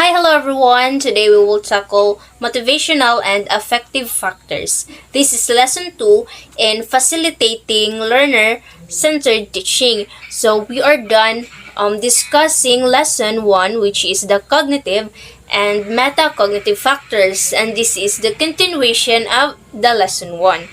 Hi, hello everyone. Today we will tackle motivational and affective factors. This is lesson 2 in facilitating learner-centered teaching. So we are done discussing lesson 1, which is the cognitive and metacognitive factors, and this is the continuation of the lesson 1.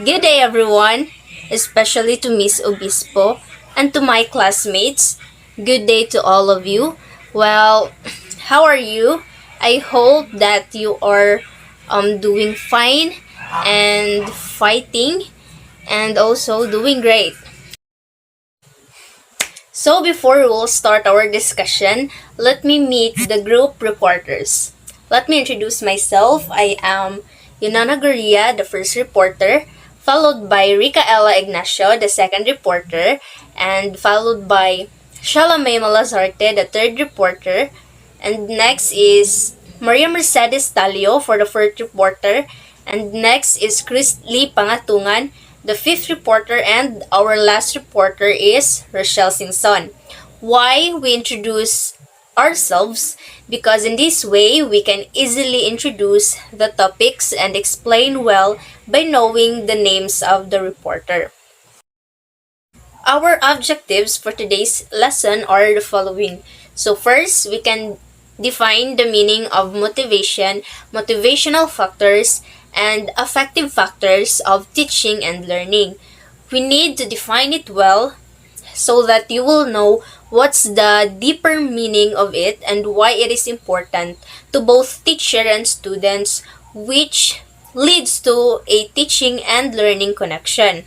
Good day everyone, especially to Miss Obispo and to my classmates. Good day to all of you. Well, how are you? I hope that you are doing fine and fighting and also doing great. So before we will start our discussion, let me meet the group reporters. Let me introduce myself. I am Yunana Guria, the first reporter, followed by Ricaela Ignacio, the second reporter, and followed by Shalome Malazarte, the third reporter, and next is Maria Mercedes Talio for the fourth reporter, and next is Chris Lee Pangatungan, the fifth reporter, and our last reporter is Rochelle Singson. Why we introduce ourselves? Because in this way, we can easily introduce the topics and explain well by knowing the names of the reporter. Our objectives for today's lesson are the following. So first, we can define the meaning of motivation, motivational factors, and affective factors of teaching and learning. We need to define it well so that you will know what's the deeper meaning of it and why it is important to both teacher and students, which leads to a teaching and learning connection.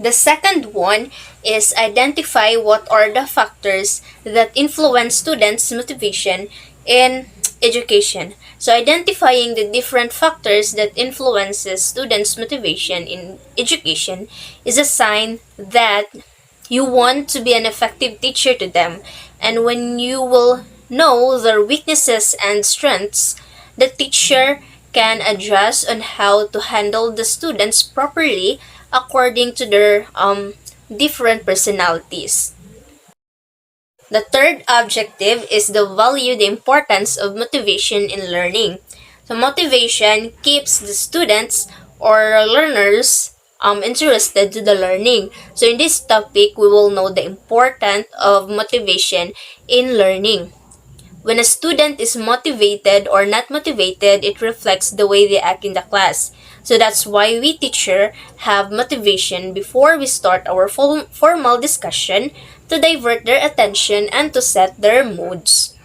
The second one is identify what are the factors that influence students' motivation in education. So identifying the different factors that influences students' motivation in education is a sign that you want to be an effective teacher to them. And when you will know their weaknesses and strengths, the teacher can adjust on how to handle the students properly according to their different personalities. The third objective is to value the importance of motivation in learning. So motivation keeps the students or learners interested to the learning. So in this topic, we will know the importance of motivation in learning. When a student is motivated or not motivated, it reflects the way they act in the class. So that's why we teacher have motivation before we start our formal discussion to divert their attention and to set their moods.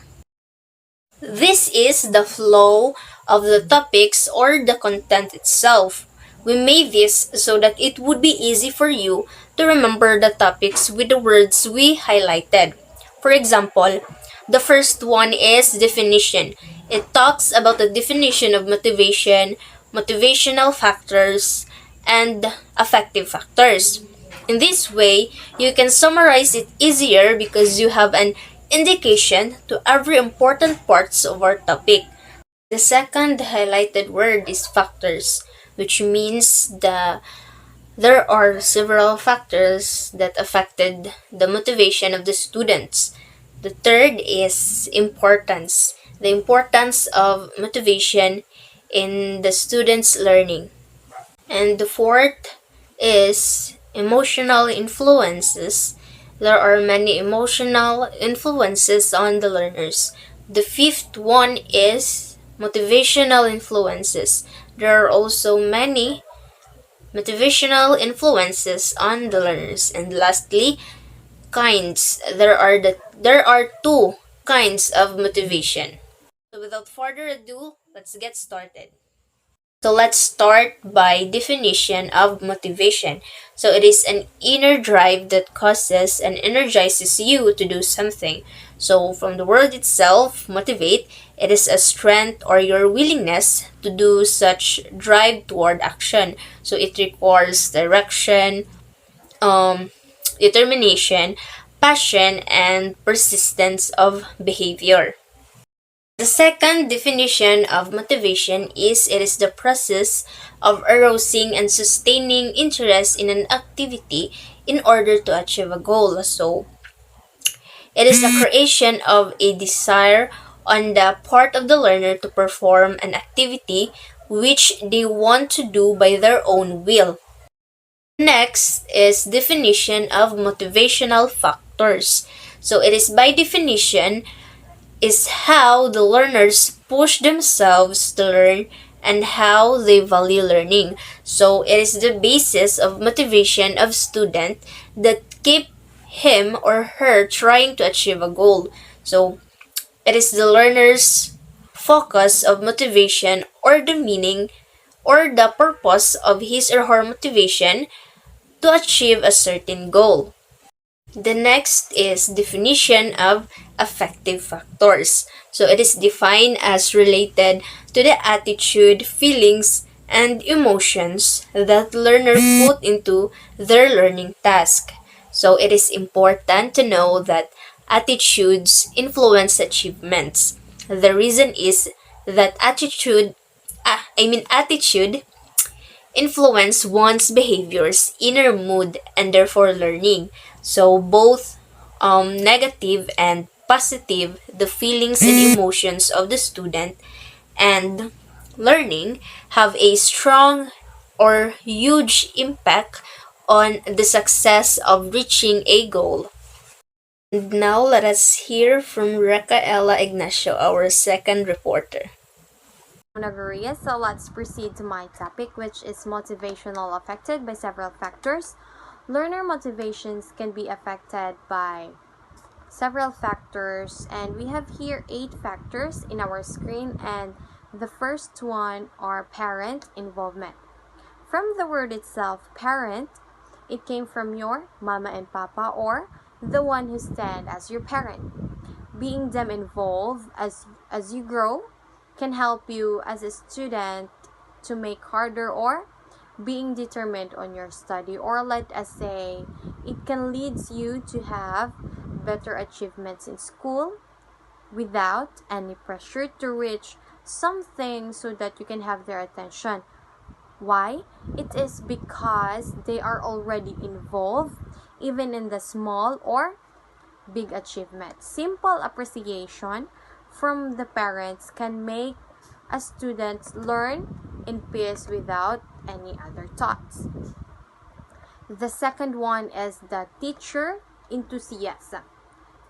This is the flow of the topics or the content itself. We made this so that it would be easy for you to remember the topics with the words we highlighted. For example, the first one is definition. It talks about the definition of motivation, motivational factors, and affective factors. In this way, you can summarize it easier because you have an indication to every important parts of our topic. The second highlighted word is factors, which means there are several factors that affected the motivation of the students. The third is importance, the importance of motivation in the students' learning. And the fourth is emotional influences. There are many emotional influences on the learners. The fifth one is motivational influences. There are also many motivational influences on the learners. And lastly, kinds. There are two kinds of motivation. So without further ado, let's get started. So let's start by definition of motivation. So it is an inner drive that causes and energizes you to do something. So from the word itself, motivate, it is a strength or your willingness to do such drive toward action. So it requires direction, determination, passion, and persistence of behavior. The second definition of motivation is it is the process of arousing and sustaining interest in an activity in order to achieve a goal. So, It is the creation of a desire on the part of the learner to perform an activity which they want to do by their own will. Next is definition of motivational factors. So it is by definition is how the learners push themselves to learn and how they value learning. So it is the basis of motivation of student that keep him or her trying to achieve a goal. So it is the learner's focus of motivation or the meaning or the purpose of his or her motivation to achieve a certain goal. The next is definition of affective factors. So it is defined as related to the attitude, feelings, and emotions that learner put into their learning task. So it is important to know that attitudes influence achievements. The reason is that attitude influence one's behaviors, inner mood, and therefore learning. So both negative and positive, the feelings and emotions of the student and learning have a strong or huge impact on the success of reaching a goal. And now let us hear from Racaela Ignacio, our second reporter. Nagaria. So let's proceed to my topic, which is motivational affected by several factors. Learner motivations can be affected by several factors, and we have here 8 factors in our screen, and the first one are parent involvement. From the word itself, parent, it came from your mama and papa, or the one who stand as your parent. Being them involved as you grow can help you as a student to make harder, or being determined on your study, or let us say it can lead you to have better achievements in school without any pressure to reach something so that you can have their attention. Why? It is because they are already involved even in the small or big achievements. Simple appreciation from the parents can make a student learn in peace without any other thoughts. The second one is the teacher enthusiasm.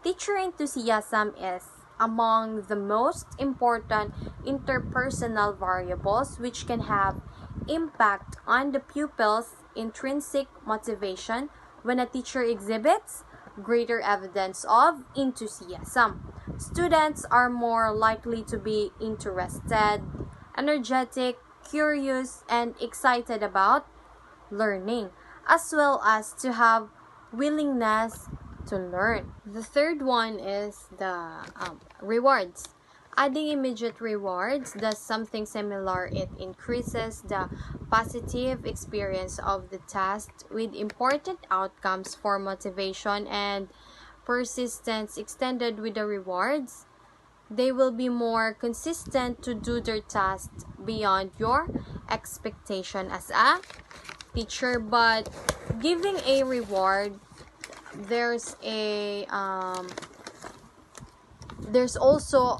Teacher enthusiasm is among the most important interpersonal variables which can have impact on the pupil's intrinsic motivation. When a teacher exhibits greater evidence of enthusiasm, students are more likely to be interested, energetic, curious, and excited about learning, as well as to have willingness to learn. The third one is the rewards. Adding immediate rewards does something similar. It increases the positive experience of the task with important outcomes for motivation and persistence. Extended with the rewards, they will be more consistent to do their task beyond your expectation as a teacher. But giving a reward, there's also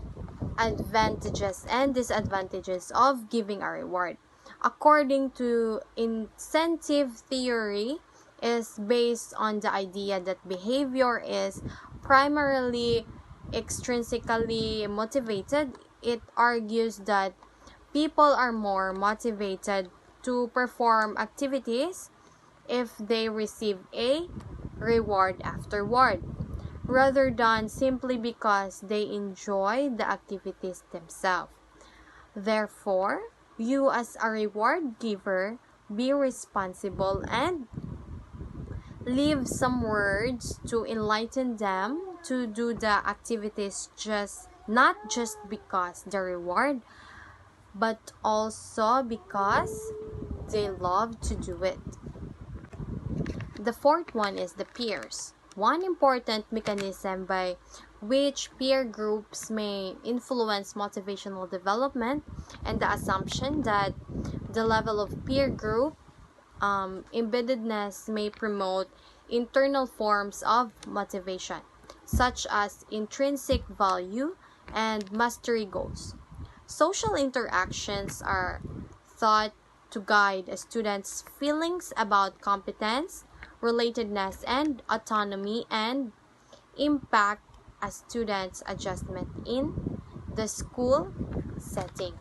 advantages and disadvantages of giving a reward. According to incentive theory, is based on the idea that behavior is primarily extrinsically motivated. It argues that people are more motivated to perform activities if they receive a reward afterward, rather than simply because they enjoy the activities themselves. Therefore, you as a reward giver, be responsible and leave some words to enlighten them to do the activities not just because the reward, but also because they love to do it. The fourth one is the peers. One important mechanism by which peer groups may influence motivational development, and the assumption that the level of peer group embeddedness may promote internal forms of motivation. such as intrinsic value and mastery goals. Social interactions are thought to guide a student's feelings about competence, relatedness, and autonomy, and impact a student's adjustment in the school setting.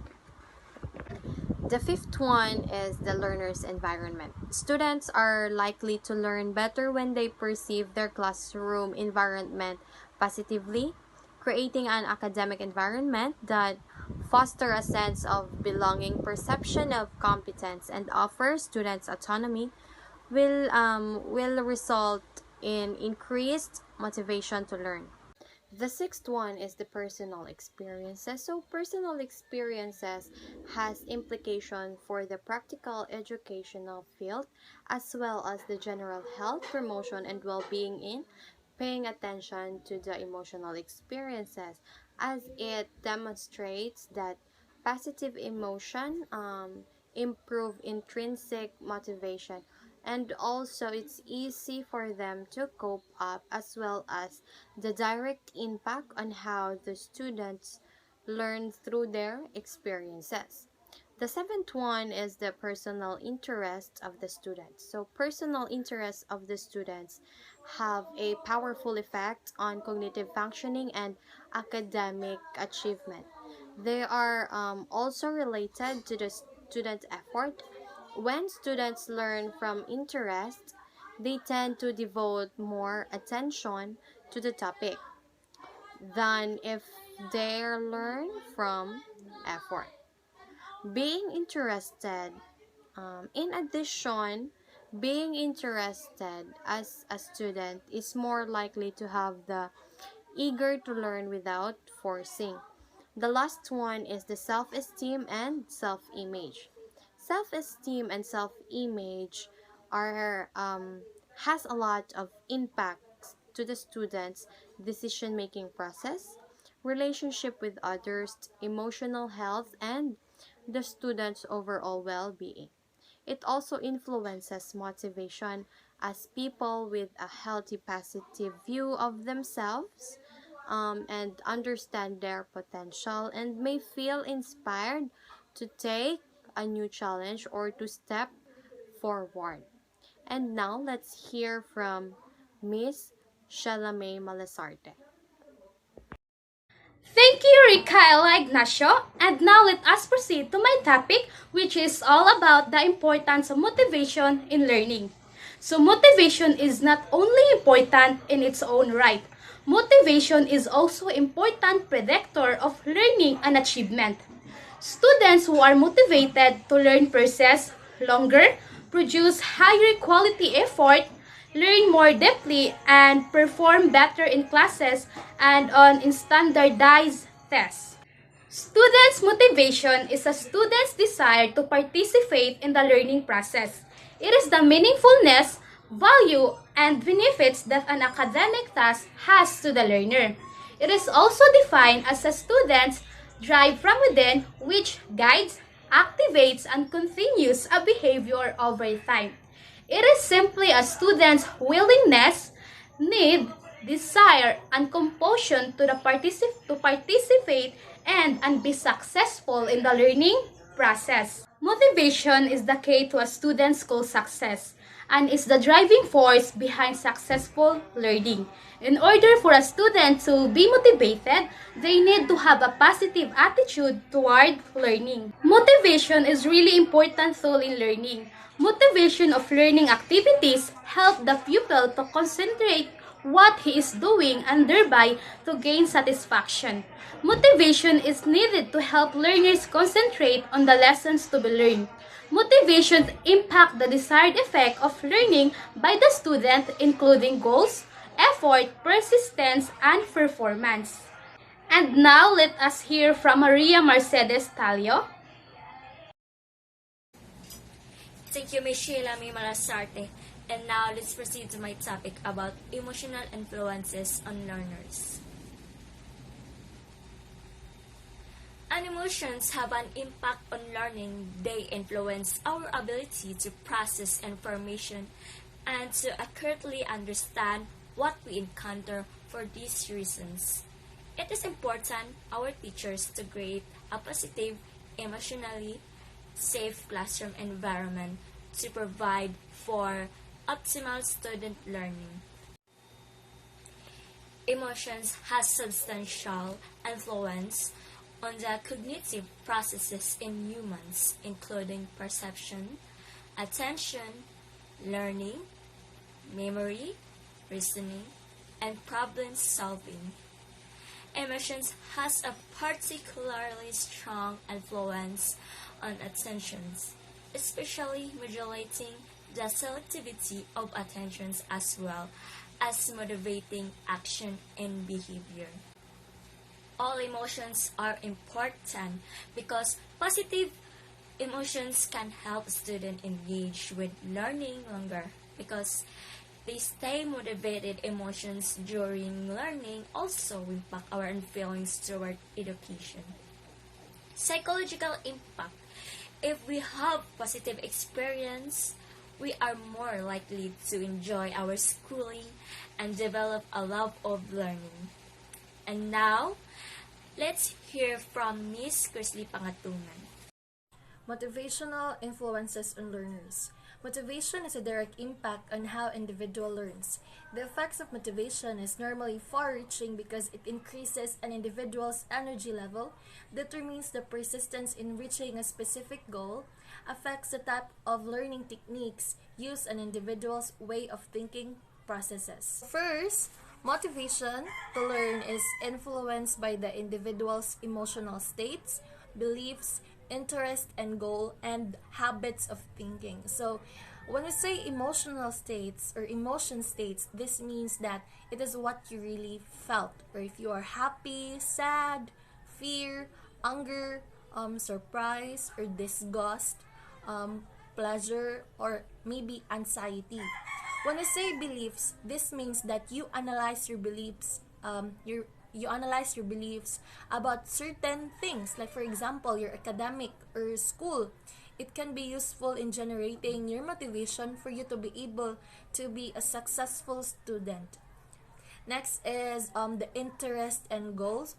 The fifth one is the learner's environment. Students are likely to learn better when they perceive their classroom environment positively, creating an academic environment that foster a sense of belonging, perception of competence, and offers students autonomy will result in increased motivation to learn. The sixth one is the personal experiences. So personal experiences has implication for the practical educational field as well as the general health, promotion, and well-being in paying attention to the emotional experiences as it demonstrates that positive emotion improve intrinsic motivation, and also it's easy for them to cope up as well as the direct impact on how the students learn through their experiences. The seventh one is the personal interest of the students. So personal interests of the students have a powerful effect on cognitive functioning and academic achievement. They are also related to the student effort. When students learn from interest, they tend to devote more attention to the topic than if they learn from effort. Being interested, in addition, being interested as a student is more likely to have the eager to learn without forcing. The last one is the self-esteem and self-image. Self-esteem and self-image are has a lot of impacts to the students' decision-making process, relationship with others, emotional health, and the students' overall well-being. It also influences motivation as people with a healthy positive view of themselves and understand their potential and may feel inspired to take a new challenge or to step forward. And now let's hear from Miss Shalame Malasarte. Thank you, Ricaela Ignacio. And now let us proceed to my topic, which is all about the importance of motivation in learning. So motivation is not only important in its own right. Motivation is also important predictor of learning and achievement. Students who are motivated to learn persist longer, produce higher quality effort, learn more deeply, and perform better in classes and on in standardized tests. Students' motivation is a student's desire to participate in the learning process. It is the meaningfulness, value, and benefits that an academic task has to the learner. It is also defined as a student's drive from within which guides, activates, and continues a behavior over time. It is simply a student's willingness, need, desire, and compulsion to participate and be successful in the learning process. Motivation is the key to a student's school success and is the driving force behind successful learning. In order for a student to be motivated, they need to have a positive attitude toward learning. Motivation is really important tool in learning. Motivation of learning activities help the pupil to concentrate what he is doing and thereby to gain satisfaction. Motivation is needed to help learners concentrate on the lessons to be learned. Motivation impact the desired effect of learning by the student including goals, effort, persistence, and performance. And now let us hear from Maria Mercedes Talio. Thank you, Ms. Sheila May Malasarte. And now let's proceed to my topic about emotional influences on learners. And emotions have an impact on learning. They influence our ability to process information and to accurately understand what we encounter. for these reasons. It is important our teachers to create a positive, emotionally safe classroom environment to provide for optimal student learning. Emotions has substantial influence on the cognitive processes in humans, including perception, attention, learning, memory, reasoning, and problem solving. Emotions has a particularly strong influence on attentions, especially modulating the selectivity of attentions as well as motivating action and behavior. All emotions are important because positive emotions can help students engage with learning longer because they stay motivated. Emotions during learning also impact our feelings toward education. Psychological impact. If we have positive experience, we are more likely to enjoy our schooling and develop a love of learning. And now, let's hear from Miss Chrisley Pangatungan. Motivational influences on learners. Motivation has a direct impact on how individual learns. The effects of motivation is normally far-reaching because it increases an individual's energy level, determines the persistence in reaching a specific goal, affects the type of learning techniques used, an individual's way of thinking processes. First, motivation to learn is influenced by the individual's emotional states, beliefs, interest and goal, and habits of thinking. So when we say emotional states or emotion states, this means that it is what you really felt, or if you are happy, sad, fear, anger, surprise or disgust, pleasure, or maybe anxiety. When I say beliefs, this means that you analyze your beliefs, you analyze your beliefs about certain things, like for example your academic or school. It can be useful in generating your motivation for you to be able to be a successful student. Next is the interest and goals.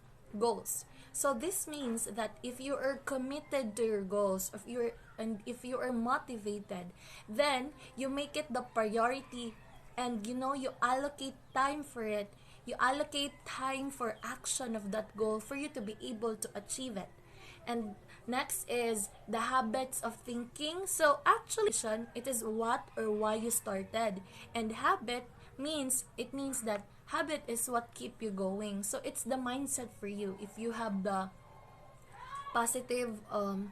So this means that if you are committed to your goals, if you are motivated, then you make it the priority, and you allocate time for it. You allocate time for action of that goal for you to be able to achieve it. And next is the habits of thinking. So actually, it is what or why you started, and it means that habit is what keep you going. So it's the mindset for you. If you have the positive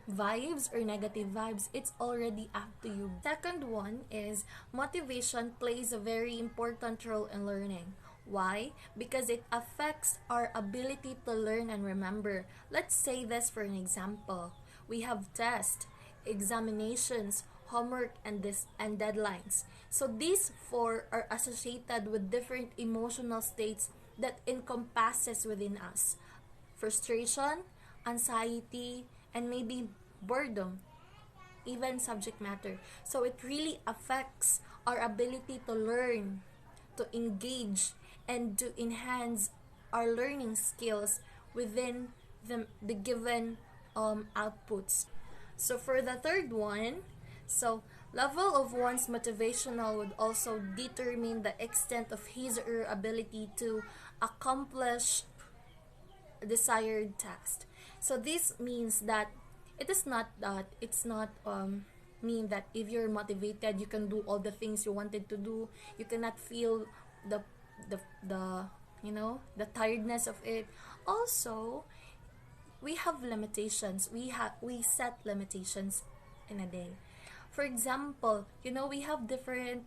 vibes or negative vibes, it's already up to you. Second one is motivation plays a very important role in learning. Why? Because it affects our ability to learn and remember. Let's say this for an example. We have tests, examinations, homework, and deadlines. So these four are associated with different emotional states that encompasses within us: frustration, anxiety, and maybe boredom, even subject matter. So it really affects our ability to learn, to engage, and to enhance our learning skills within the given outputs. So for the third one, so level of one's motivational would also determine the extent of his or her ability to accomplish desired task. So this means that it's not mean that if you're motivated you can do all the things you wanted to do. You cannot feel the the the tiredness of it. Also, we have limitations. We set limitations in a day. For example, we have different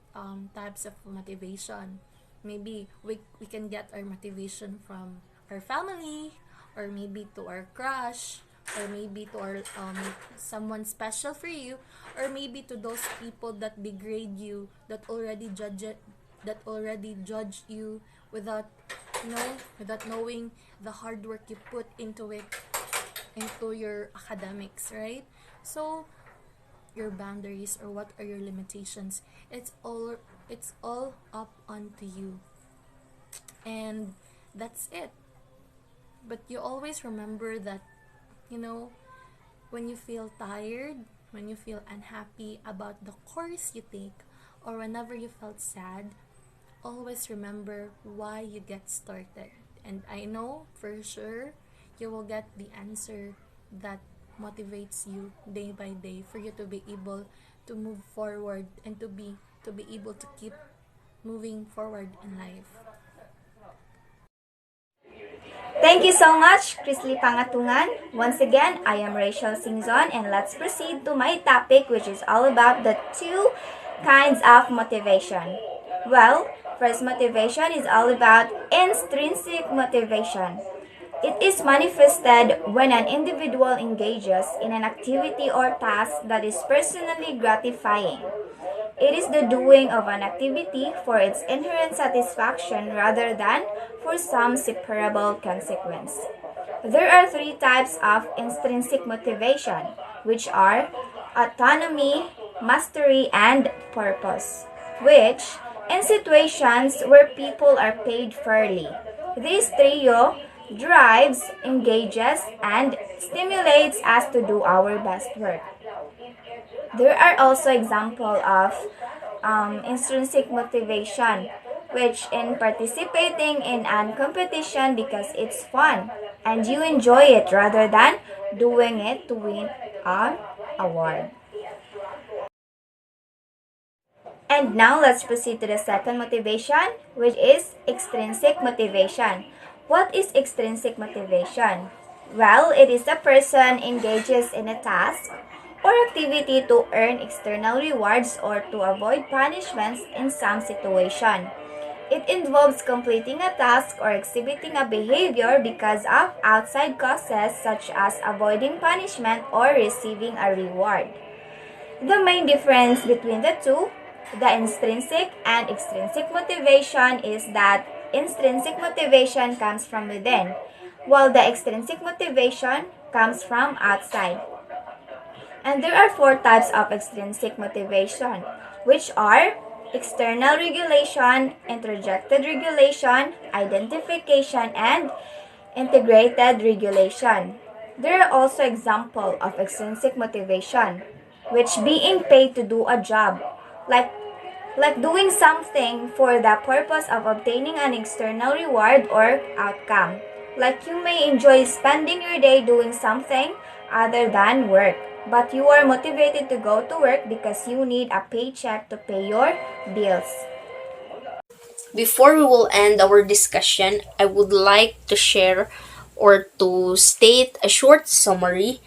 types of motivation. Maybe we can get our motivation from our family, or maybe to our crush, or maybe to our someone special for you, or maybe to those people that degrade you, that already judge you without without knowing the hard work you put into it, into your academics, right? So your boundaries, or what are your limitations, it's all up onto you. and that's it. But you always remember that, you know, when you feel tired, when you feel unhappy about the course you take, or whenever you felt sad, always remember why you get started. And I know for sure you will get the answer that motivates you day by day for you to be able to move forward and to be able to keep moving forward in life. Thank you so much, Chrisley Pangatungan. Once again, I am Rachel Singzon, and let's proceed to my topic, which is all about the two kinds of motivation. Well, first motivation is all about intrinsic motivation. It is manifested when an individual engages in an activity or task that is personally gratifying. It is the doing of an activity for its inherent satisfaction rather than for some separable consequence. There are three types of intrinsic motivation, which are autonomy, mastery, and purpose, which, in situations where people are paid fairly, this trio drives, engages, and stimulates us to do our best work. There are also examples of intrinsic motivation, which in participating in an competition because it's fun and you enjoy it rather than doing it to win an award. And now let's proceed to the second motivation, which is extrinsic motivation. What is extrinsic motivation? Well, it is the person engages in a task or activity to earn external rewards or to avoid punishments in some situation. It involves completing a task or exhibiting a behavior because of outside causes such as avoiding punishment or receiving a reward. The main difference between the two, the intrinsic and extrinsic motivation, is that intrinsic motivation comes from within, while the extrinsic motivation comes from outside. And there are four types of extrinsic motivation, which are external regulation, introjected regulation, identification, and integrated regulation. There are also examples of extrinsic motivation, which being paid to do a job, like like doing something for the purpose of obtaining an external reward or outcome. Like you may enjoy spending your day doing something other than work, but you are motivated to go to work because you need a paycheck to pay your bills. Before we will end our discussion, I would like to share or to state a short summary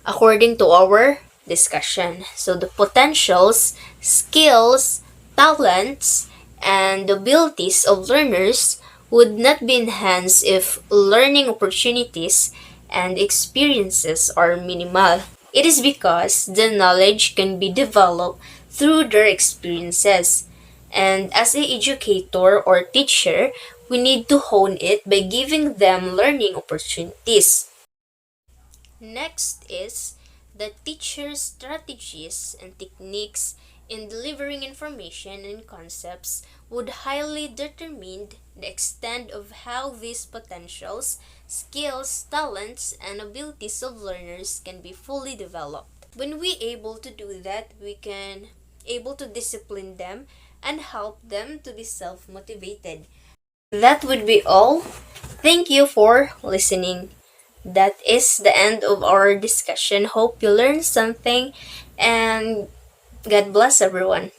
according to our discussion. So the potentials, skills, talents, and abilities of learners would not be enhanced if learning opportunities and experiences are minimal. It is because the knowledge can be developed through their experiences. And as an educator or teacher, we need to hone it by giving them learning opportunities. Next is the teacher's strategies and techniques in delivering information and concepts would highly determine the extent of how these potentials, skills, talents, and abilities of learners can be fully developed. When we able to do that, we can able to discipline them and help them to be self-motivated. That would be all. Thank you for listening. That is the end of our discussion. Hope you learned something and God bless everyone.